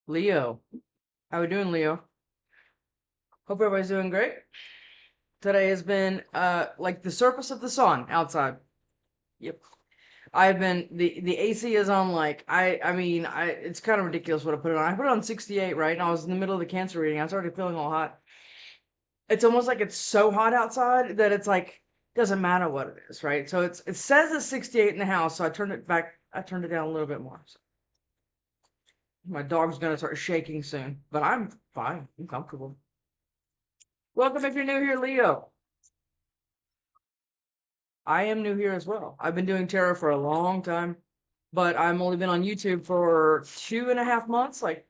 Leo. How we doing, Leo? Hope everybody's doing great. Today has been like the surface of the sun outside. Yep. I've been the AC is on like I it's kind of ridiculous what I put it on. I put it on 68, right? And I was in the middle of the cancer reading. I was already feeling all hot. It's almost like it's so hot outside that it's like doesn't matter what it is, right? So it says it's 68 in the house, so I turned it back. I turned it down a little bit more. So my dog's gonna start shaking soon, but I'm fine. I'm comfortable. Welcome if you're new here, Leo. I am new here as well. I've been doing tarot for a long time, but I've only been on YouTube for 2.5 months, like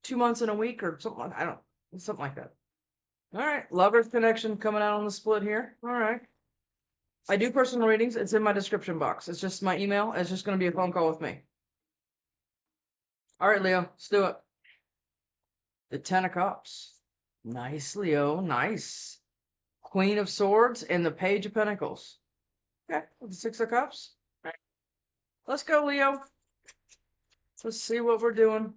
2 months and a week or something. I don't, something like that. All right, Lovers Connection coming out on the split here. All right. I do personal readings. It's in my description box. It's just my email. It's just going to be a phone call with me. All right, Leo, let's do it. The Ten of Cups. Nice, Leo. Nice. Queen of Swords and the Page of Pentacles. Okay, with the Six of Cups. All right. Let's go, Leo. Let's see what we're doing.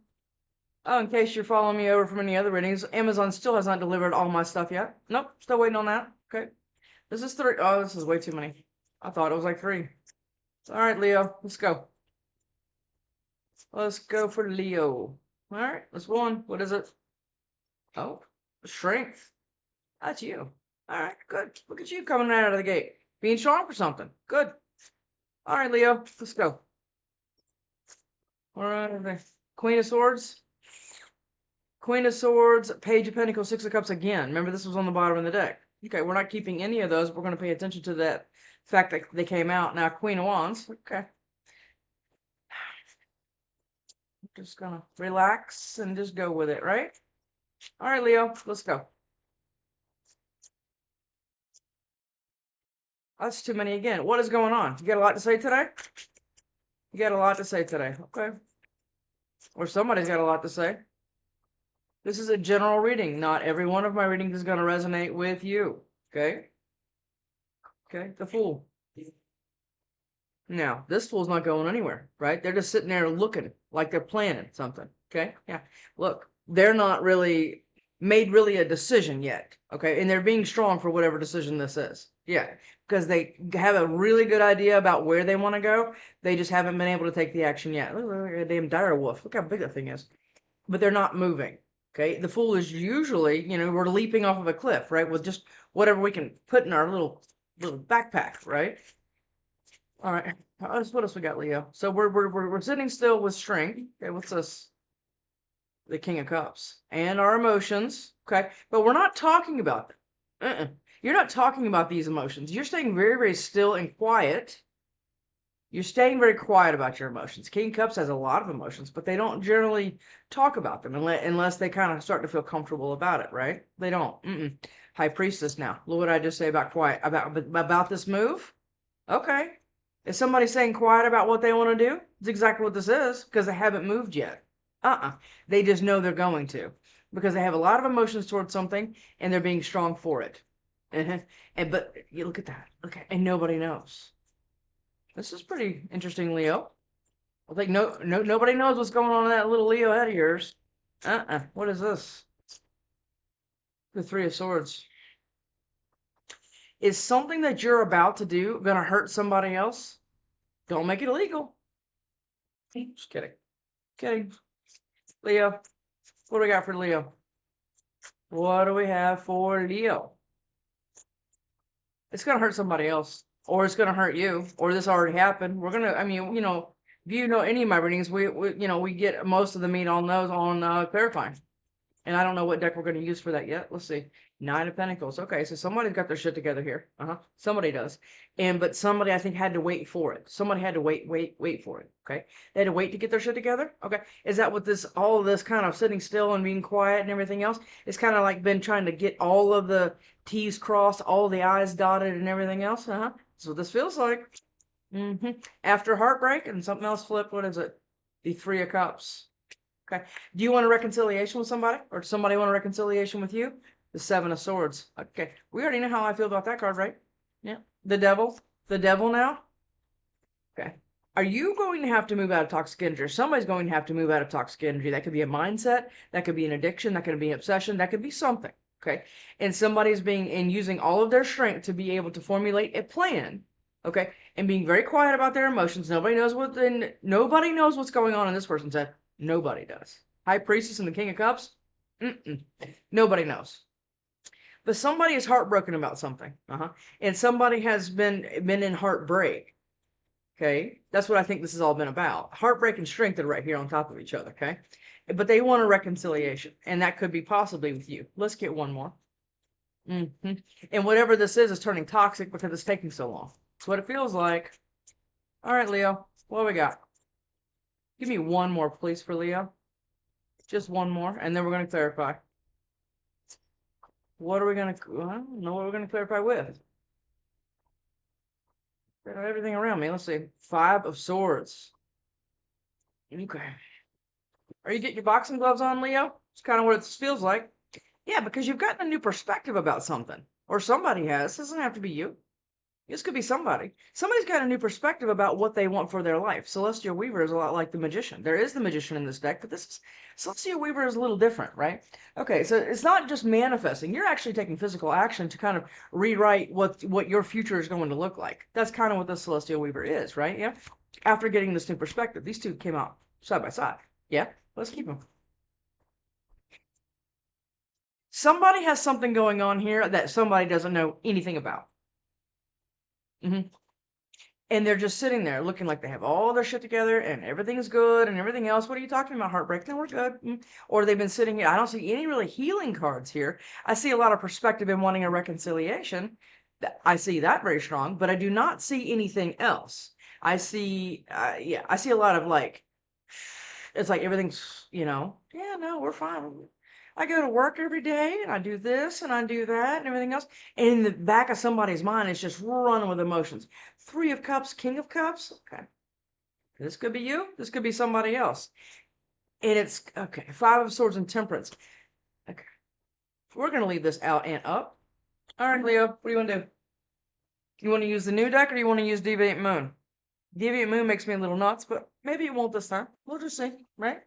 Oh, in case you're following me over from any other readings, Amazon still has not delivered all my stuff yet. Nope, still waiting on that. Okay. This is 3. Oh, this is way too many. I thought it was like 3. All right, Leo, let's go. Let's go for Leo. All right, that's 1. What is it? Oh, strength. That's you. All right, good. Look at you coming right out of the gate. Being strong for something. Good. All right, Leo, let's go. All right, Queen of Swords. Queen of Swords, Page of Pentacles, Six of Cups again. Remember, this was on the bottom of the deck. Okay, we're not keeping any of those. We're going to pay attention to that fact that they came out. Now, Queen of Wands. Okay. Just going to relax and just go with it, right? All right, Leo, let's go. That's too many again. What is going on? You got a lot to say today? You got a lot to say today. Okay. Or somebody's got a lot to say. This is a general reading. Not every one of my readings is going to resonate with you. Okay? Okay, the Fool. Now, this Fool's not going anywhere, right? They're just sitting there looking like they're planning something. Okay? Yeah. Look, they're not really made really a decision yet. Okay? And they're being strong for whatever decision this is. Yeah. Because they have a really good idea about where they want to go. They just haven't been able to take the action yet. Look at a damn dire wolf. Look how big that thing is. But they're not moving. Okay, the Fool is usually, we're leaping off of a cliff, right? With just whatever we can put in our little backpack, right? All right. What else we got, Leo? So we're sitting still with strength. Okay, what's this? The King of Cups and our emotions. Okay, but we're not talking about them. You're not talking about these emotions. You're staying very, very still and quiet. You're staying very quiet about your emotions. King Cups has a lot of emotions, but they don't generally talk about them unless they kind of start to feel comfortable about it, right? They don't. High Priestess now. Look what I just say about quiet about this move. Okay. Is somebody saying quiet about what they want to do? It's exactly what this is because they haven't moved yet. They just know they're going to because they have a lot of emotions towards something and they're being strong for it. But you look at that. Okay, and nobody knows. This is pretty interesting, Leo. I think nobody knows what's going on in that little Leo head of yours. What is this? The Three of Swords. Is something that you're about to do gonna hurt somebody else? Don't make it illegal. Just kidding. Kidding. Leo. What do we got for Leo? What do we have for Leo? It's gonna hurt somebody else. Or it's gonna hurt you. Or this already happened. We're gonna, if you know any of my readings, we get most of the meat on those on clarifying. And I don't know what deck we're going to use for that yet. Let's see. 9 of Pentacles. Okay, so somebody's got their shit together here. Somebody does. But somebody, I think, had to wait for it. Somebody had to wait for it. Okay? They had to wait to get their shit together? Okay. Is that what all of this kind of sitting still and being quiet and everything else? It's kind of like been trying to get all of the T's crossed, all the I's dotted and everything else? That's what this feels like. After Heartbreak and something else flipped, what is it? The 3 of Cups. Okay. Do you want a reconciliation with somebody? Or does somebody want a reconciliation with you? The 7 of Swords. Okay. We already know how I feel about that card, right? Yeah. The Devil. The Devil now? Okay. Are you going to have to move out of toxic energy? Or somebody's going to have to move out of toxic energy. That could be a mindset. That could be an addiction. That could be an obsession. That could be something. Okay. And somebody's using all of their strength to be able to formulate a plan. Okay. And being very quiet about their emotions. Nobody knows what's going on in this person's head. Nobody does. High Priestess and the King of Cups. Nobody knows. But somebody is heartbroken about something. And somebody has been in heartbreak. Okay, that's what I think this has all been about. Heartbreak and strength are right here on top of each other, okay? But they want a reconciliation, and that could be possibly with you. Let's get one more. And whatever this is turning toxic because it's taking so long. That's what it feels like. All right, Leo, what do we got? Give me one more, please, for Leo. Just one more, and then we're going to clarify. What are we going to... I don't know what we're going to clarify with. Everything around me. Let's see. 5 of Swords. Okay. Are you getting your boxing gloves on, Leo? It's kind of what it feels like. Yeah, because you've gotten a new perspective about something. Or somebody has. It doesn't have to be you. This could be somebody. Somebody's got a new perspective about what they want for their life. Celestial Weaver is a lot like the Magician. There is the Magician in this deck, but this is... Celestial Weaver is a little different, right? Okay, so it's not just manifesting. You're actually taking physical action to kind of rewrite what your future is going to look like. That's kind of what the Celestial Weaver is, right? Yeah. After getting this new perspective, these two came out side by side. Yeah, let's keep them. Somebody has something going on here that somebody doesn't know anything about. And they're just sitting there looking like they have all their shit together and everything's good and everything else. What are you talking about, Heartbreak? No, we're good. Or they've been sitting here. I don't see any really healing cards here. I see a lot of perspective in wanting a reconciliation. I see that very strong, but I do not see anything else. I see, I see a lot of like, it's like everything's, yeah, no, we're fine. I go to work every day and I do this and I do that and everything else. And in the back of somebody's mind, it's just running with emotions. 3 of Cups, King of Cups. Okay. This could be you. This could be somebody else. And it's, okay, 5 of Swords and Temperance. Okay. We're going to leave this out and up. All right, Leo, what do you want to do? You want to use the new deck or do you want to use Deviant Moon? Deviant Moon makes me a little nuts, but maybe it won't this time. We'll just see, right?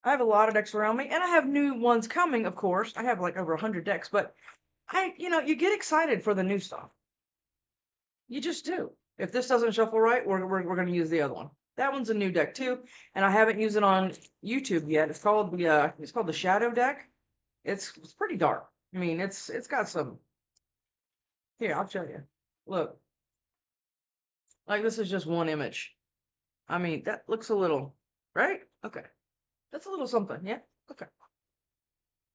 I have a lot of decks around me, and I have new ones coming, of course. I have like over 100 decks, but you get excited for the new stuff. You just do. If this doesn't shuffle right, we're going to use the other one. That one's a new deck too, and I haven't used it on YouTube yet. It's called the Shadow deck. It's pretty dark. I mean, it's got some. Here, I'll show you. Look, like this is just one image. I mean, that looks a little, right? Okay. That's a little something, yeah? Okay.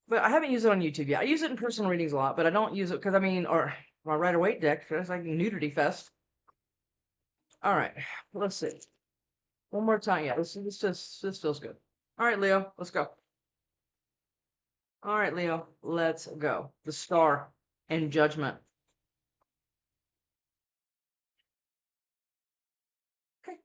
But I haven't used it on YouTube yet. I use it in personal readings a lot, but I don't use it because, or my Rider-Waite deck, that's like nudity fest. All right, let's see. One more time. Yeah, this feels good. All right, Leo, let's go. All right, Leo, let's go. The Star and Judgment. Okay.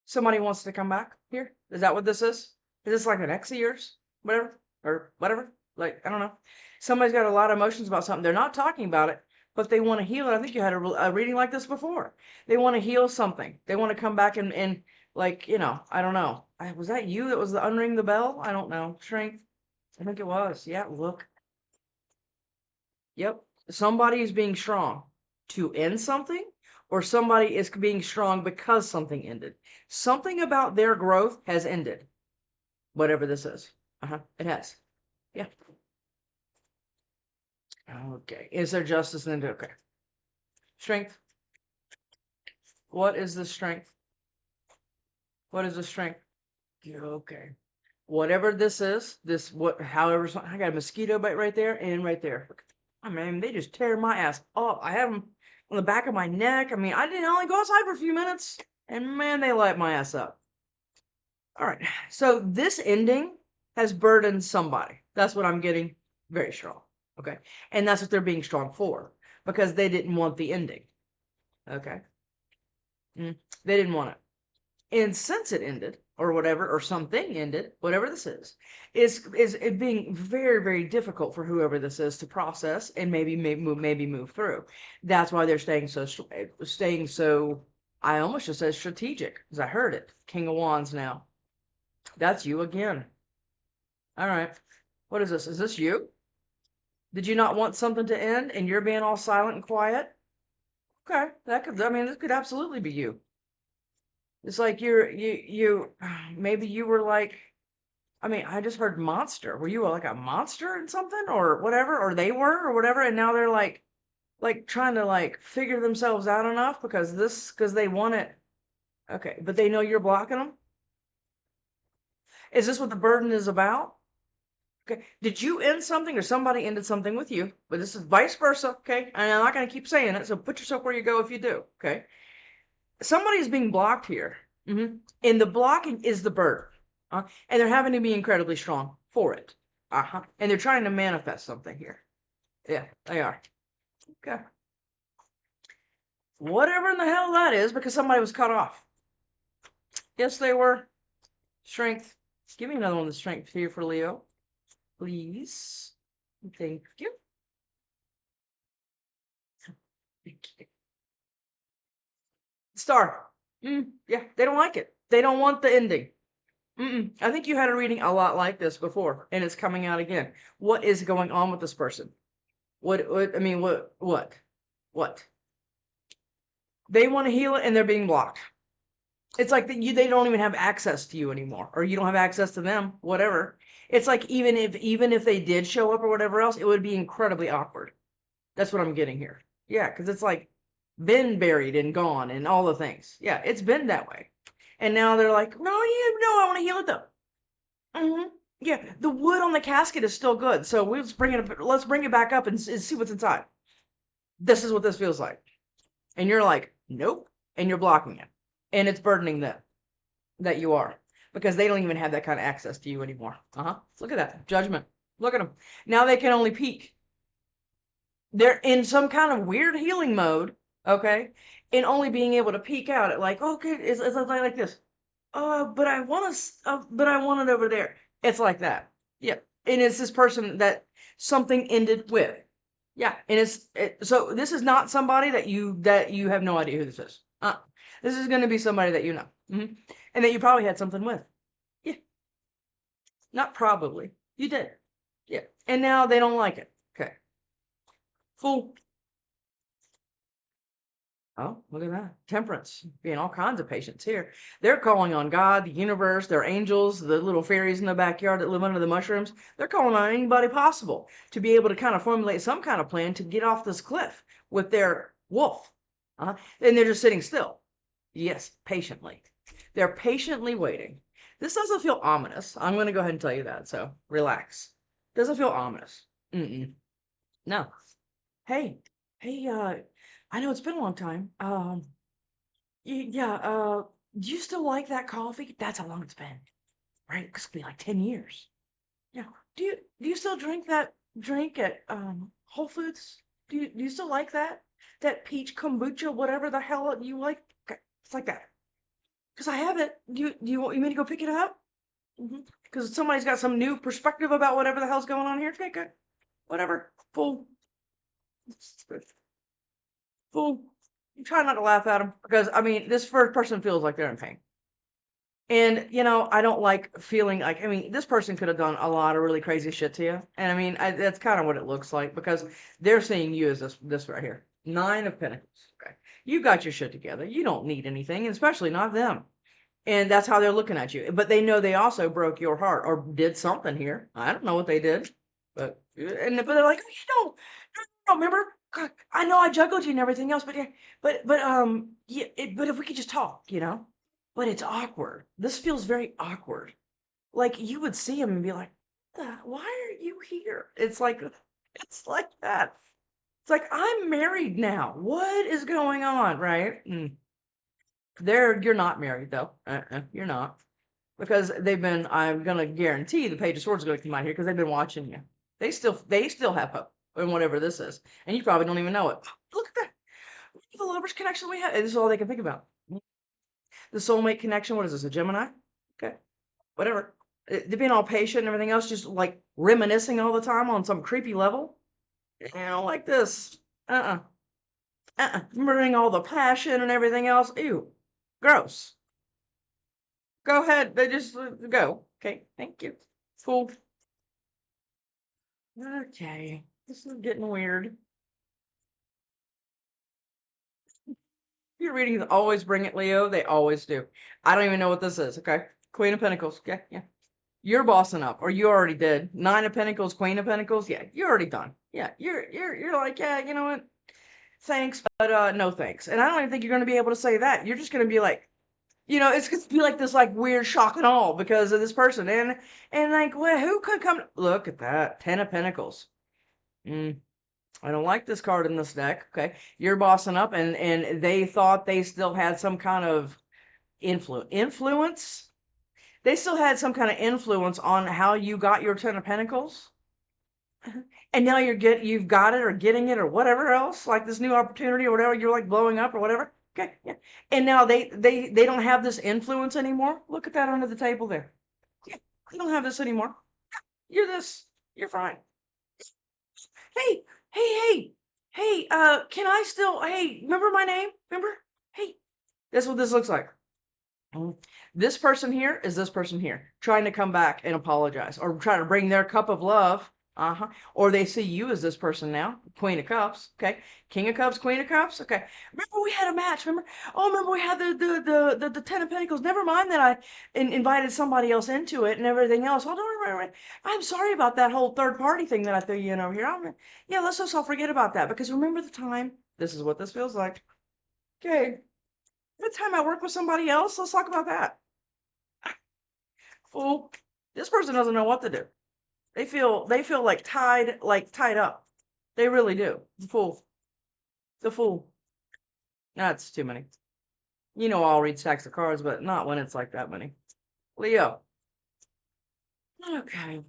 Somebody wants to come back here? Is that what this is? Is this like an ex of yours? Whatever? Or whatever? Like, I don't know. Somebody's got a lot of emotions about something. They're not talking about it, but they want to heal it. I think you had a reading like this before. They want to heal something. They want to come back and like, I don't know. Was that you that was the unring the bell? I don't know. Strength. I think it was. Yeah, look. Yep. Somebody is being strong to end something, or somebody is being strong because something ended. Something about their growth has ended. Whatever this is. It has. Yeah. Okay. Is there justice in it? Okay. Strength. What is the strength? What is the strength? Okay. Whatever this is, however, I got a mosquito bite right there and right there. I mean, they just tear my ass up. I have them on the back of my neck. I mean, I didn't only go outside for a few minutes, and man, they light my ass up. All right. So this ending has burdened somebody. That's what I'm getting very strong. Okay. And that's what they're being strong for, because they didn't want the ending. Okay. They didn't want it. And since it ended, or whatever, or something ended, whatever this is it being very, very difficult for whoever this is to process and maybe move through. That's why they're staying so. I almost just said strategic, because I heard it. King of Wands now. That's you again. All right. What is this? Is this you? Did you not want something to end and you're being all silent and quiet? Okay, I mean, this could absolutely be you. It's like maybe you were like, I mean, I just heard monster. Were you like a monster and something or whatever, or they were or whatever, and now they're like trying to like figure themselves out enough because they want it. Okay, but they know you're blocking them. Is this what the burden is about? Okay, did you end something or somebody ended something with you? But this is vice versa. Okay, and I'm not going to keep saying it, so put yourself where you go if you do. Okay, somebody is being blocked here, and the blocking is the burden, and they're having to be incredibly strong for it, and they're trying to manifest something here. Yeah, they are. Okay, whatever in the hell that is, because somebody was cut off. Yes, they were. Strength. Give me another one of the strength here for Leo, please. Thank you. Star. Yeah, they don't like it. They don't want the ending. I think you had a reading a lot like this before, and it's coming out again. What is going on with this person? I mean, what? They want to heal it, and they're being blocked. It's like they don't even have access to you anymore, or you don't have access to them, whatever. It's like even if they did show up or whatever else, it would be incredibly awkward. That's what I'm getting here. Yeah, because it's like been buried and gone and all the things. Yeah, it's been that way. And now they're like, no, I want to heal it though. Yeah, the wood on the casket is still good. So let's bring it back up and see what's inside. This is what this feels like. And you're like, nope. And you're blocking it. And it's burdening them that you are. Because they don't even have that kind of access to you anymore. Look at that. Judgment. Look at them. Now they can only peek. They're in some kind of weird healing mode, okay? And only being able to peek out at like, okay, it's like this. But I want it over there. It's like that. Yeah. And it's this person that something ended with. Yeah. And so this is not somebody that you have no idea who this is. This is going to be somebody that you know. And that you probably had something with. Yeah. Not probably. You did. Yeah. And now they don't like it. Okay. Fool. Oh, look at that. Temperance. Being all kinds of patience here. They're calling on God, the universe, their angels, the little fairies in the backyard that live under the mushrooms. They're calling on anybody possible to be able to kind of formulate some kind of plan to get off this cliff with their wolf. And they're just sitting still. Yes, patiently. They're patiently waiting. This doesn't feel ominous. I'm going to go ahead and tell you that. So relax. Doesn't feel ominous. No. Hey, I know it's been a long time. Yeah, do you still like that coffee? That's how long it's been, right? It's been like 10 years. Yeah. Do you still drink that drink at Whole Foods? Do you still like that? That peach kombucha, whatever the hell you like? Okay, it's like that. Because I have it. Do you want me to go pick it up? Because somebody's got some new perspective about whatever the hell's going on here. Okay, good. Whatever. Fool. Fool. You try not to laugh at them because I mean this first person feels like they're in pain. And I don't like feeling like this person could have done a lot of really crazy shit to you. And I mean that's kind of what it looks like because they're seeing you as this right here. 9 of Pentacles. Okay. You got your shit together. You don't need anything, and especially not them. And that's how they're looking at you. But they know they also broke your heart or did something here. I don't know what they did. But they're like, oh, no, remember? God, I know I juggled you and everything else, but yeah, but if we could just talk. But it's awkward. This feels very awkward. Like you would see him and be like, why are you here? It's like that. It's like I'm married now. What is going on, right? You're not married though. You're not. Because I'm gonna guarantee the Page of Swords is gonna come out here because they've been watching you. They still have hope in whatever this is. And you probably don't even know it. Look at that. The lovers connection we have. This is all they can think about. The soulmate connection, what is this, a Gemini? Okay, whatever. They're being all patient and everything else, just like reminiscing all the time on some creepy level. I don't like this. Uh-uh. Remembering all the passion and everything else. Ew. Gross. Go ahead. They just go. Okay. Thank you. Cool. Okay. This is getting weird. Your readings always bring it, Leo. They always do. I don't even know what this is. Okay. Queen of Pentacles. Okay. Yeah. You're bossing up, or you already did. Nine of Pentacles, Queen of Pentacles. Yeah. You're already done. Yeah. You're like, yeah, you know what? Thanks, but no thanks. And I don't even think you're going to be able to say that. You're just going to be like, it's going to be like this like weird shock and awe because of this person. And like, well, who could come? Look at that. 10 of Pentacles. I don't like this card in this deck. Okay. You're bossing up and they thought they still had some kind of influence. They still had some kind of influence on how you got your 10 of Pentacles. And now you've got it or getting it or whatever else, like this new opportunity or whatever, you're like blowing up or whatever. Okay, yeah. And now they don't have this influence anymore. Look at that under the table there. Yeah, they don't have this anymore. You're this. You're fine. Hey, hey, can I still, hey, remember my name? Remember? Hey, that's what this looks like. This person here is this person here trying to come back and apologize or trying to bring their cup of love. Or they see you as this person now, Queen of Cups. Okay, King of Cups, Queen of Cups. Okay, remember we had a match. Remember? Oh, remember we had the 10 of Pentacles. Never mind that I invited somebody else into it and everything else. Oh, don't worry. I'm sorry about that whole third party thing that I threw you in over here. Yeah, let's just all forget about that because remember the time. This is what this feels like. Okay, the time I work with somebody else. Let's talk about that. Fool, this person doesn't know what to do. They feel like tied up. They really do. The fool. The fool. That's too many. I'll read stacks of cards, but not when it's like that many. Leo. Okay.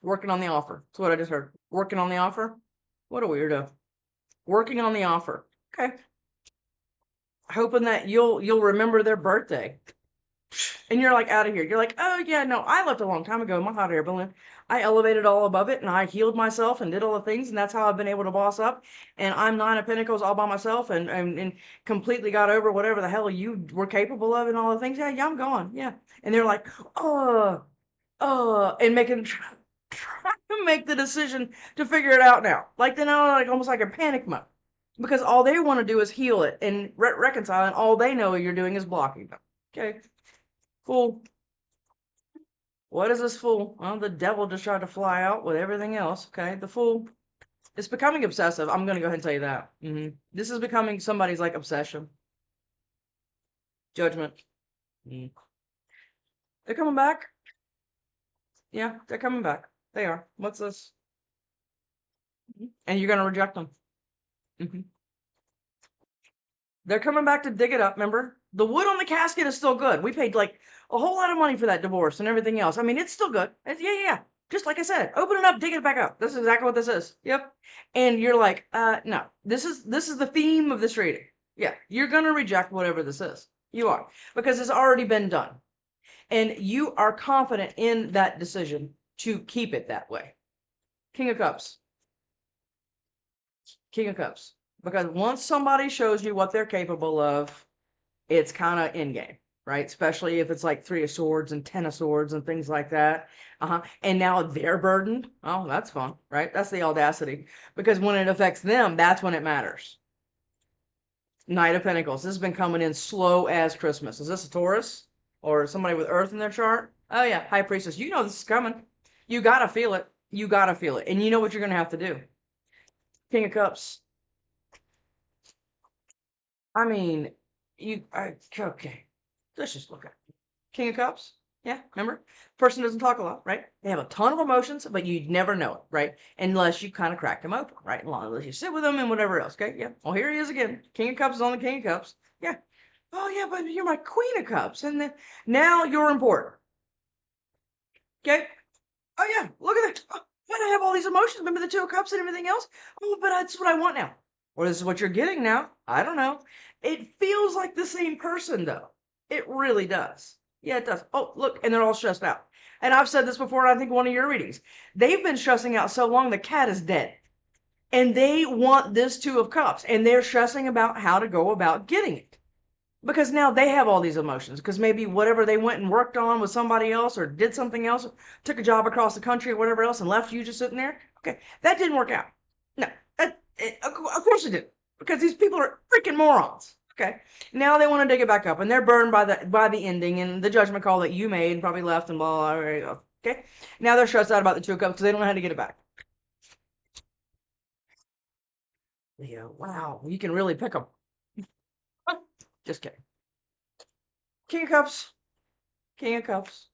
Working on the offer. That's what I just heard. Working on the offer. What a weirdo. Working on the offer. Okay. Hoping that you'll remember their birthday. And you're like out of here. You're like, oh yeah, no, I left a long time ago in my hot air balloon. I elevated all above it and I healed myself and did all the things, and that's how I've been able to boss up. And I'm Nine of Pentacles all by myself and completely got over whatever the hell you were capable of and all the things. Yeah, I'm gone. Yeah. And they're like, and try to make the decision to figure it out now. Like they're now like almost like a panic mode. Because all they want to do is heal it and reconcile, and all they know you're doing is blocking them. Okay. Fool. What is this fool? Well, the devil just tried to fly out with everything else. Okay, the fool. It's becoming obsessive. I'm gonna go ahead and tell you that. This is becoming somebody's like obsession. Judgment. Mm. They're coming back. Yeah, they're coming back. They are. What's this? And you're gonna reject them. They're coming back to dig it up. Remember, the wood on the casket is still good. We paid like a whole lot of money for that divorce and everything else. I mean, it's still good. Yeah. Just like I said, open it up, dig it back up. This is exactly what this is. Yep. And you're like, no, this is the theme of this reading. Yeah, you're gonna reject whatever this is. You are, because it's already been done, and you are confident in that decision to keep it that way. King of Cups. King of Cups. Because once somebody shows you what they're capable of, it's kind of in game, right? Especially if it's like 3 of Swords and 10 of Swords and things like that. And now they're burdened. Oh, that's fun, right? That's the audacity. Because when it affects them, that's when it matters. Knight of Pentacles. This has been coming in slow as Christmas. Is this a Taurus? Or somebody with Earth in their chart? Oh, yeah. High Priestess. You know this is coming. You got to feel it. You got to feel it. And you know what you're going to have to do. King of Cups. I mean, okay. Let's just look at it. King of Cups. Yeah, remember? Person doesn't talk a lot, right? They have a ton of emotions, but you'd never know it, right? Unless you kind of crack them open, right? Unless you sit with them and whatever else, okay? Yeah. Well, here he is again. King of Cups is on the King of Cups. Yeah. Oh, yeah, but you're my Queen of Cups. And then now you're important. Okay? Oh, yeah. Look at that. Oh, but I have all these emotions. Remember the Two of Cups and everything else? Oh, but that's what I want now. Or this is what you're getting now. I don't know. It feels like the same person, though. It really does. Yeah, it does. Oh, look, and they're all stressed out. And I've said this before, I think one of your readings. They've been stressing out so long, the cat is dead. And they want this Two of Cups, and they're stressing about how to go about getting it. Because now they have all these emotions, because maybe whatever they went and worked on with somebody else or did something else, took a job across the country or whatever else and left you just sitting there. Okay, that didn't work out. No, of course it didn't, because these people are freaking morons. Okay, now they want to dig it back up, and they're burned by the ending and the judgment call that you made and probably left and blah, blah, blah. Okay, now they're stressed out about the Two of Cups because they don't know how to get it back. Yeah, wow, you can really pick them. Just kidding. King of Cups. King of Cups.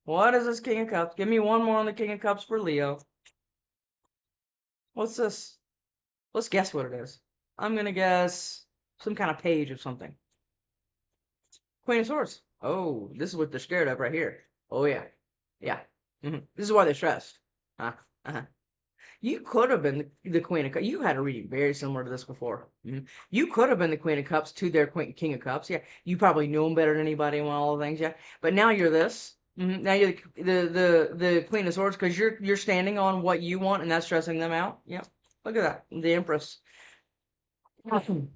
What is this King of Cups? Give me one more on the King of Cups for Leo. What's this? Let's guess what it is. I'm gonna guess some kind of page of something. Queen of Swords. Oh, this is what they're scared of right here. Oh yeah. Yeah. This is why they're stressed. Uh-huh. You could have been the Queen of Cups. You had a reading very similar to this before. You could have been the Queen of Cups to their King of Cups. Yeah, you probably knew them better than anybody and all the things. Yeah, but now you're this. Now you're the Queen of Swords because you're standing on what you want and that's stressing them out. Yeah, look at that. The Empress. Who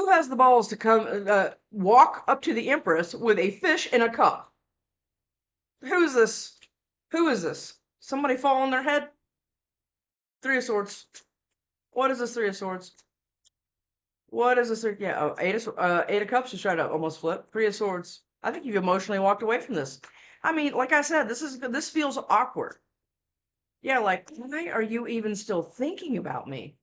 has the balls to come walk up to the Empress with a fish in a cup? Who's this? Who is this? Somebody fall on their head? Three of Swords. What is this Three of Swords? What is this? Yeah, oh, Eight of Cups just tried to almost flip. Three of Swords. I think you've emotionally walked away from this. I mean, like I said, this feels awkward. Yeah, like, why are you even still thinking about me?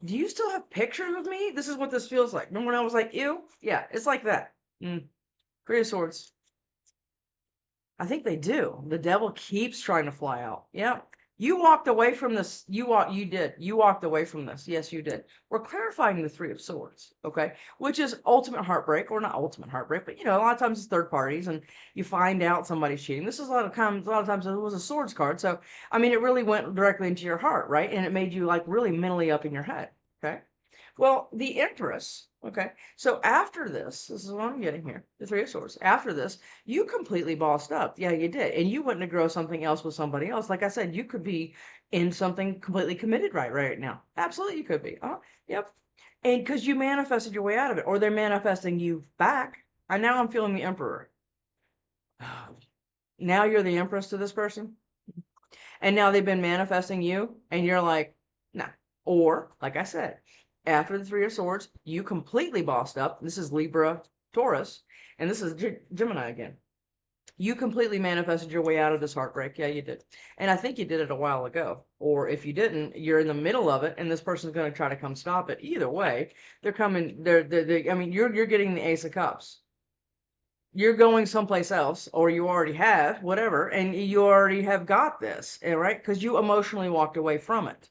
Do you still have pictures of me? This is what this feels like. Remember when I was like, ew? Yeah, it's like that. Three of Swords. I think they do. The devil keeps trying to fly out. Yeah. You walked away from this. You did. You walked away from this. Yes, you did. We're clarifying the Three of Swords, okay? Which is ultimate heartbreak, or not ultimate heartbreak, but a lot of times it's third parties and you find out somebody's cheating. This is a lot of times it was a swords card. So, I mean, it really went directly into your heart, right? And it made you like really mentally up in your head, okay? Well, the Empress, okay, so after this is what I'm getting here, the Three of Swords. After this, you completely bossed up. Yeah, you did. And you went to grow something else with somebody else. Like I said, you could be in something completely committed right now. Absolutely, you could be. Yep. And because you manifested your way out of it, or they're manifesting you back. And now I'm feeling the Emperor. Now you're the Empress to this person. And now they've been manifesting you, and you're like, nah. Or, like I said, after the Three of Swords, you completely bossed up. This is Libra, Taurus, and this is Gemini again. You completely manifested your way out of this heartbreak. Yeah, you did. And I think you did it a while ago. Or if you didn't, you're in the middle of it, and this person's going to try to come stop it. Either way, they're coming. I mean, you're getting the Ace of Cups. You're going someplace else, or you already have, whatever, and you already have got this, right? Because you emotionally walked away from it.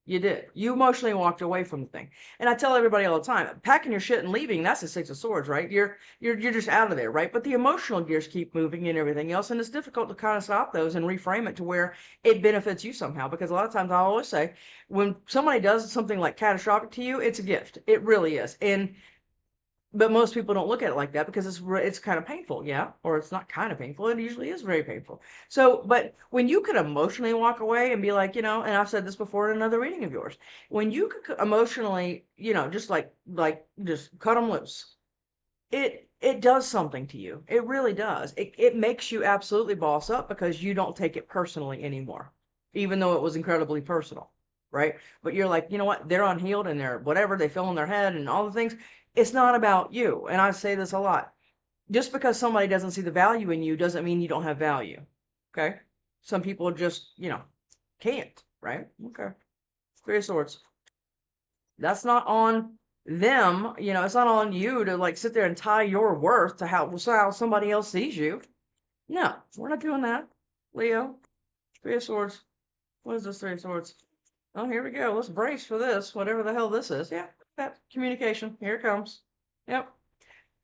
You did. You emotionally walked away from the thing. And I tell everybody all the time, packing your shit and leaving, that's the Six of Swords, right? You're just out of there, right? But the emotional gears keep moving and everything else, and it's difficult to kind of stop those and reframe it to where it benefits you somehow. Because a lot of times I always say, when somebody does something like catastrophic to you, it's a gift. It really is. But most people don't look at it like that because it's kind of painful, yeah, or it's not kind of painful. It usually is very painful. So, but when you could emotionally walk away and be like, and I've said this before in another reading of yours, when you could emotionally, just just cut them loose, it does something to you. It really does. It makes you absolutely boss up because you don't take it personally anymore, even though it was incredibly personal, right? But you're like, you know what? They're unhealed and they're whatever they feel in their head and all the things. It's not about you. And I say this a lot. Just because somebody doesn't see the value in you doesn't mean you don't have value. Okay? Some people just, can't, right? Okay. Three of Swords. That's not on them. It's not on you to like sit there and tie your worth to how somebody else sees you. No, we're not doing that. Leo, Three of Swords. What is this Three of Swords? Oh, here we go. Let's brace for this, whatever the hell this is. Yeah, that communication. Here it comes. Yep.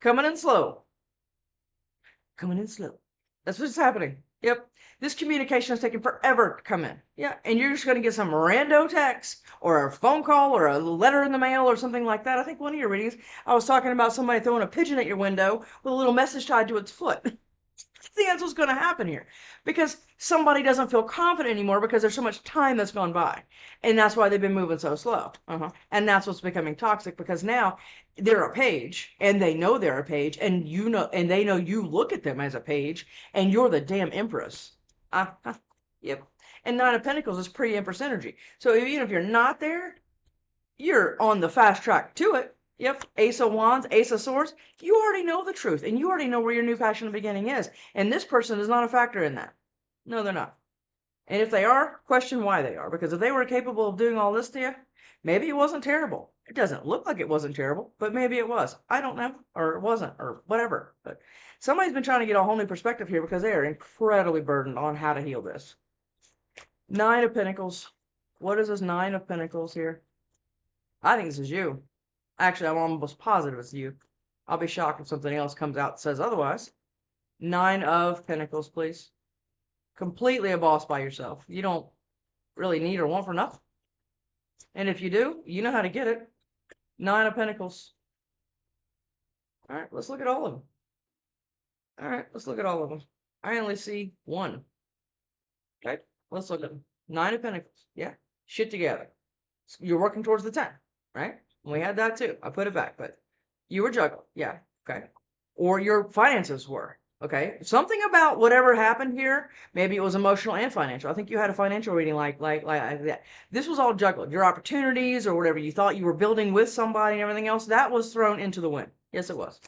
Coming in slow. Coming in slow. That's what's happening. Yep. This communication is taking forever to come in. Yeah. And you're just going to get some rando text or a phone call or a letter in the mail or something like that. I think one of your readings, I was talking about somebody throwing a pigeon at your window with a little message tied to its foot. I think that's what's going to happen here because somebody doesn't feel confident anymore because there's so much time that's gone by. And that's why they've been moving so slow. And that's what's becoming toxic because now they're a page and they know they're a page and you know, and they know you look at them as a page and you're the damn empress. Yep. And Nine of Pentacles is pre-empress energy. So even if you're not there, you're on the fast track to it. Yep. Ace of Wands, Ace of Swords. You already know the truth and you already know where your new passion of beginning is. And this person is not a factor in that. No, they're not. And if they are, question why they are. Because if they were capable of doing all this to you, maybe it wasn't terrible. It doesn't look like it wasn't terrible, but maybe it was. I don't know. Or it wasn't, or whatever. But somebody's been trying to get a whole new perspective here because they are incredibly burdened on how to heal this. Nine of Pentacles. What is this Nine of Pentacles here? I think this is you. Actually, I'm almost positive it's you. I'll be shocked if something else comes out that says otherwise. Nine of Pentacles, please. Completely a boss by yourself. You don't really need or want for nothing. And if you do, you know how to get it. Nine of Pentacles. All right, let's look at all of them. All right, let's look at all of them. I only see one. Okay, let's look at them. Nine of Pentacles. Yeah, shit together. You're working towards the 10, right? We had that too. I put it back, but you were juggling. Yeah, okay. Or your finances were. Okay, something about whatever happened here, maybe it was emotional and financial. I think you had a financial reading like that. This was all juggled. Your opportunities or whatever you thought you were building with somebody and everything else, that was thrown into the wind. Yes, it was.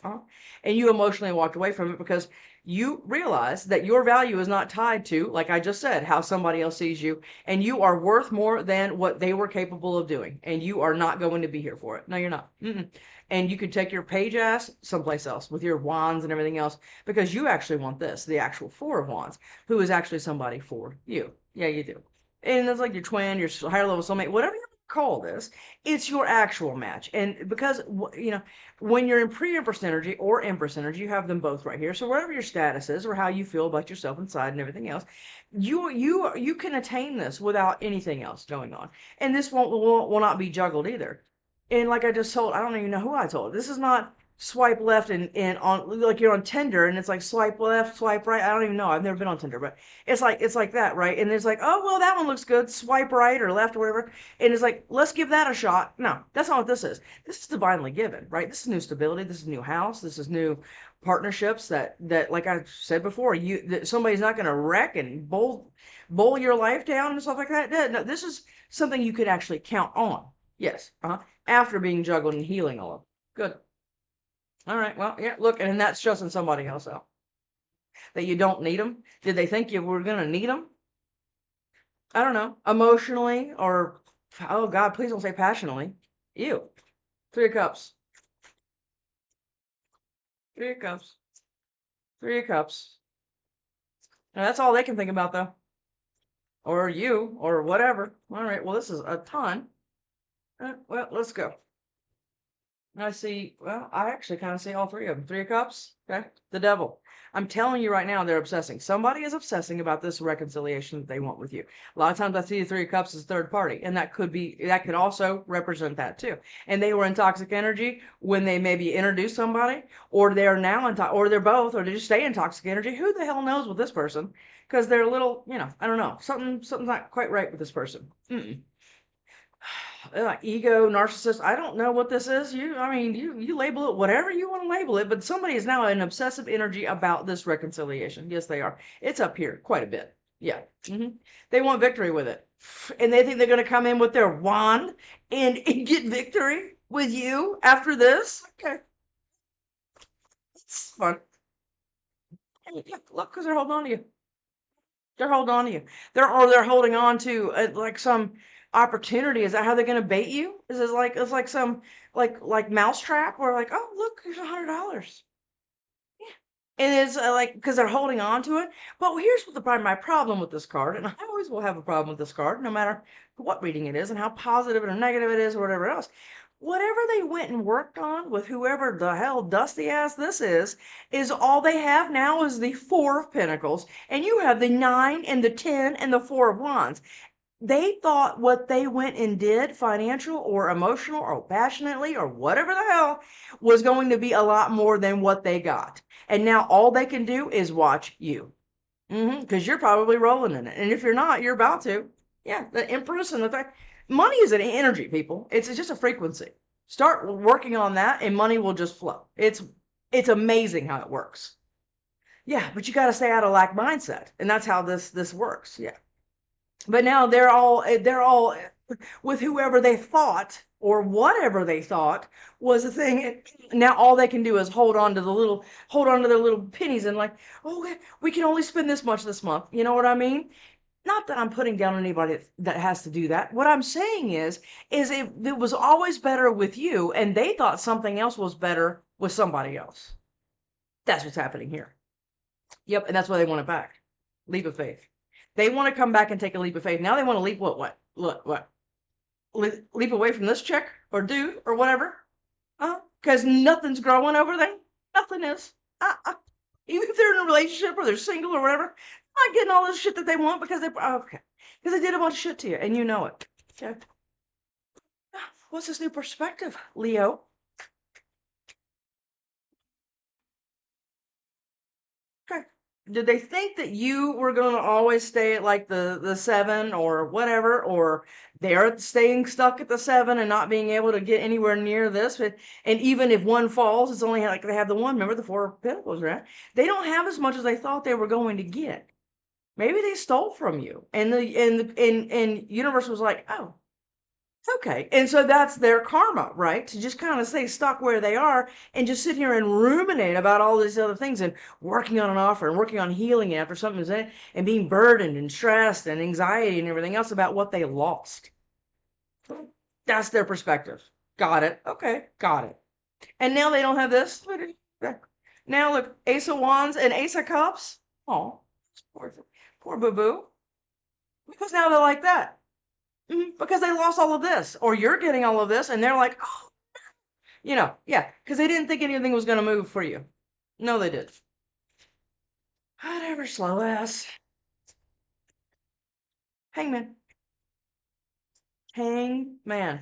And you emotionally walked away from it because you realized that your value is not tied to, like I just said, how somebody else sees you, and you are worth more than what they were capable of doing, and you are not going to be here for it. No, you're not. And you could take your page ass someplace else with your wands and everything else because you actually want this, the actual Four of Wands, who is actually somebody for you. Yeah, you do. And it's like your twin, your higher level soulmate, whatever you call this, it's your actual match. And because, you know, when you're in pre-empress energy or empress energy, you have them both right here. So whatever your status is or how you feel about yourself inside and everything else, you can attain this without anything else going on. And this will not be juggled either. And like I just told, I don't even know who I told. This is not swipe left and on like you're on Tinder and it's like swipe left, swipe right. I don't even know. I've never been on Tinder, but it's like that, right? And it's like, oh well, that one looks good. Swipe right or left or whatever. And it's like, let's give that a shot. No, that's not what this is. This is divinely given, right? This is new stability. This is new house. This is new partnerships that like I said before, somebody's not going to wreck and bowl your life down and stuff like that. No, this is something you could actually count on. Yes. After being juggled and healing all of them. Good. All right. Well, yeah, look, and that's stressing somebody else out. That you don't need them. Did they think you were going to need them? I don't know. Emotionally or, oh God, please don't say passionately. Ew. Three of Cups. Three of Cups. Three of Cups. Now, that's all they can think about, though. Or you, or whatever. All right. Well, this is a ton. Well, let's go. I see, well, I actually kind of see all three of them. Three of Cups, okay? The Devil. I'm telling you right now, they're obsessing. Somebody is obsessing about this reconciliation that they want with you. A lot of times I see the Three of Cups as third party, and that could also represent that too. And they were in toxic energy when they maybe introduced somebody, or they're now or they're both, or they just stay in toxic energy. Who the hell knows with this person? Because they're a little, I don't know. Something's not quite right with this person. Ego, narcissist. I don't know what this is. You label it whatever you want to label it, but somebody is now in obsessive energy about this reconciliation. Yes, they are. It's up here quite a bit. Yeah. They want victory with it. And they think they're going to come in with their wand and get victory with you after this. Okay. It's fun. Yeah, look, because they're holding on to you. They're holding on to you. They're holding on to like some opportunity. Is that how they're going to bait you? Is it like it's like some like mousetrap or like, oh look, here's $100. Yeah, it is like because they're holding on to it. But here's what my problem with this card, and I always will have a problem with this card, no matter what reading it is and how positive or negative it is or whatever else. whatever they went and worked on with whoever the hell dusty ass this is all they have now is the Four of Pentacles, and you have the Nine and the Ten and the Four of Wands. They thought what they went and did, financial or emotional or passionately or whatever the hell, was going to be a lot more than what they got. And now all they can do is watch you. Because you're probably rolling in it. And if you're not, you're about to. Yeah, the Empress and the thing. Money is an energy, people. It's just a frequency. Start working on that and money will just flow. It's amazing how it works. Yeah, but you got to stay out of lack mindset. And that's how this works. Yeah. But now they're all with whoever they thought or whatever they thought was the thing. Now all they can do is hold on to their little pennies and like, oh, we can only spend this much this month. You know what I mean? Not that I'm putting down anybody that has to do that. What I'm saying is it was always better with you, and they thought something else was better with somebody else. That's what's happening here. Yep, and that's why they want it back. Leap of faith. They want to come back and take a leap of faith. Now they want to leap what? Leap away from this chick or dude or whatever? Because nothing's growing over there. Nothing is. Even if they're in a relationship or they're single or whatever, not getting all this shit that they want because because they did a bunch of shit to you and you know it. Okay. What's this new perspective, Leo? Okay. Did they think that you were going to always stay at like the seven or whatever, or they're staying stuck at the seven and not being able to get anywhere near this? And even if one falls, it's only like they have the one. Remember the Four of Pentacles, right? They don't have as much as they thought they were going to get. Maybe they stole from you, and the universe was like, oh, okay. And so that's their karma, right? To just kind of stay stuck where they are and just sit here and ruminate about all these other things and working on an offer and working on healing after something's in and being burdened and stressed and anxiety and everything else about what they lost. That's their perspective. Got it. Okay. Got it. And now they don't have this. Now look, Ace of Wands and Ace of Cups. Oh, poor boo boo. Because now they're like that. Because they lost all of this, or you're getting all of this, and they're like, oh, yeah, because they didn't think anything was going to move for you. No, they did. Whatever, slow ass. Hangman. Hangman.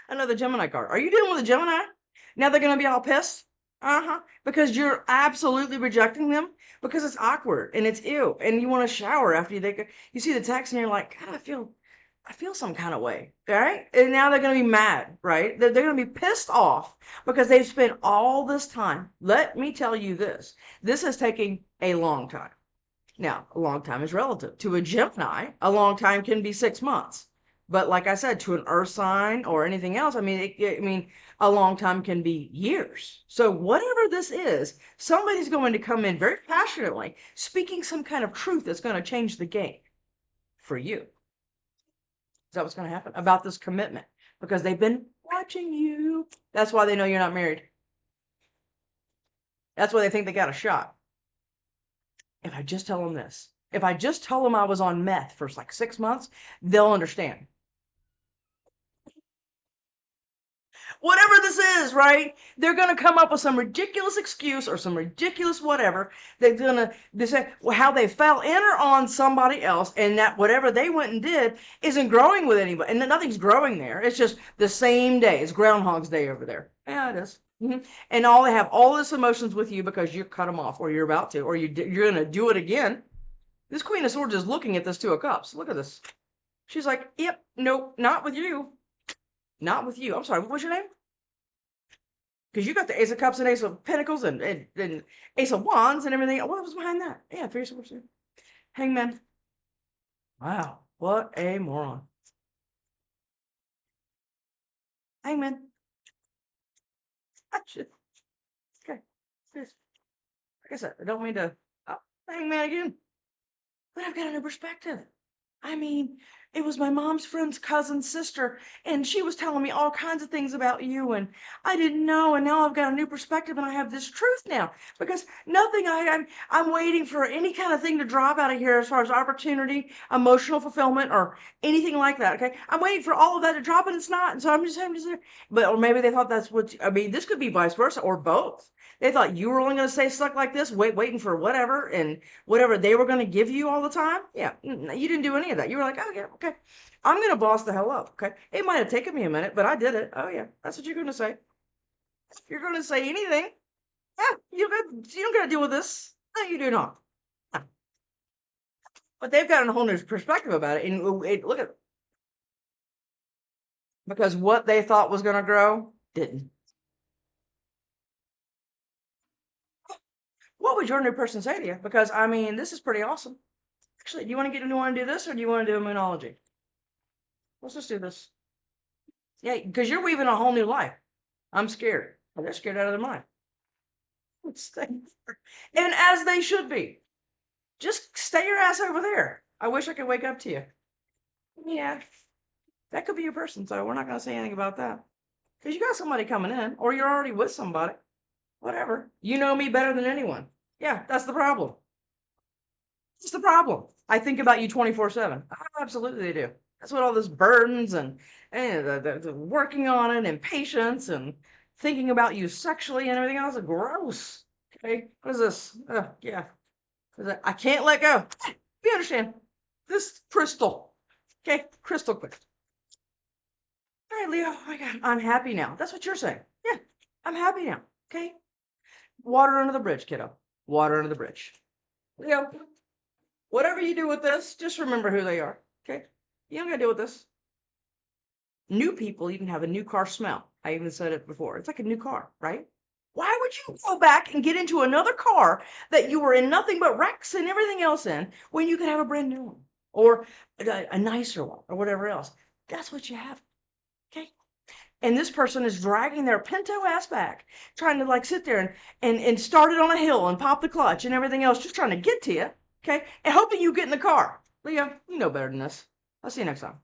Another Gemini card. Are you dealing with a Gemini? Now they're going to be all pissed? Because you're absolutely rejecting them because it's awkward and it's ew and you want to shower after you see the text and you're like, God, I feel some kind of way, right? And now they're going to be mad, right? They're going to be pissed off because they've spent all this time. Let me tell you this. This is taking a long time. Now, a long time is relative. To a Gemini, a long time can be 6 months. But like I said, to an earth sign or anything else, I mean, a long time can be years. So whatever this is, somebody's going to come in very passionately, speaking some kind of truth that's going to change the game for you. Is that what's going to happen? About this commitment. Because they've been watching you. That's why they know you're not married. That's why they think they got a shot. If I just tell them this, if I just tell them I was on meth for like 6 months, they'll understand. Whatever this is, right? They're going to come up with some ridiculous excuse or some ridiculous whatever. They're going to say how they fell in or on somebody else, and that whatever they went and did isn't growing with anybody. And nothing's growing there. It's just the same day. It's Groundhog's Day over there. Yeah, it is. And they have all this emotions with you because you cut them off, or you're about to, or you're going to do it again. This Queen of Swords is looking at this Two of Cups. Look at this. She's like, yep, nope, not with you. Not with you. I'm sorry, what was your name? Because you got the Ace of Cups and Ace of Pentacles and Ace of Wands and everything. What was behind that? Yeah, Fierce Warrior. Hangman. Wow, what a moron. Hangman. Okay. Like I said, I don't mean to Hangman again. But I've got a new perspective. I mean, it was my mom's friend's cousin's sister, and she was telling me all kinds of things about you, and I didn't know, and now I've got a new perspective, and I have this truth now because nothing. I'm waiting for any kind of thing to drop out of here as far as opportunity, emotional fulfillment, or anything like that. Okay, I'm waiting for all of that to drop, and it's not, and so I'm just having to say, but or maybe they thought that's what I mean. This could be vice versa or both. They thought you were only going to stay stuck like this, waiting for whatever, and whatever they were going to give you all the time. Yeah, you didn't do any of that. You were like, oh yeah, okay, I'm going to boss the hell up. Okay, it might have taken me a minute, but I did it. Oh yeah, that's what you're going to say. If you're going to say anything, yeah, you don't got to deal with this. No, you do not. No. But they've got a whole new perspective about it, and look at, because what they thought was going to grow didn't. What would your new person say to you? Because I mean, this is pretty awesome. Actually, do you want to do this, or do you want to do moonology? Let's just do this. Yeah, because you're weaving a whole new life. I'm scared. Well, they're scared out of their mind. And as they should be. Just stay your ass over there. I wish I could wake up to you. Yeah, that could be your person, so we're not going to say anything about that. Because you got somebody coming in, or you're already with somebody. Whatever. You know me better than anyone. Yeah, that's the problem. That's the problem. I think about you 24/7. Absolutely, they do. That's what all this burdens and the working on it and patience and thinking about you sexually and everything else is gross. Okay, what is this? Yeah, I can't let go. You understand? This crystal. Okay, crystal quick. All right, Leo. Oh my God, I'm happy now. That's what you're saying. Yeah, I'm happy now. Okay, water under the bridge, kiddo. Water under the bridge. Leo, whatever you do with this, just remember who they are. Okay, you don't gotta deal with this. New people even have a new car smell. I even said it before. It's like a new car, right? Why would you go back and get into another car that you were in nothing but wrecks and everything else in when you could have a brand new one or a nicer one or whatever else? That's what you have. Okay. And this person is dragging their pinto ass back, trying to like sit there and start it on a hill and pop the clutch and everything else, just trying to get to you. Okay. And hoping you get in the car. Leo, you know better than this. I'll see you next time.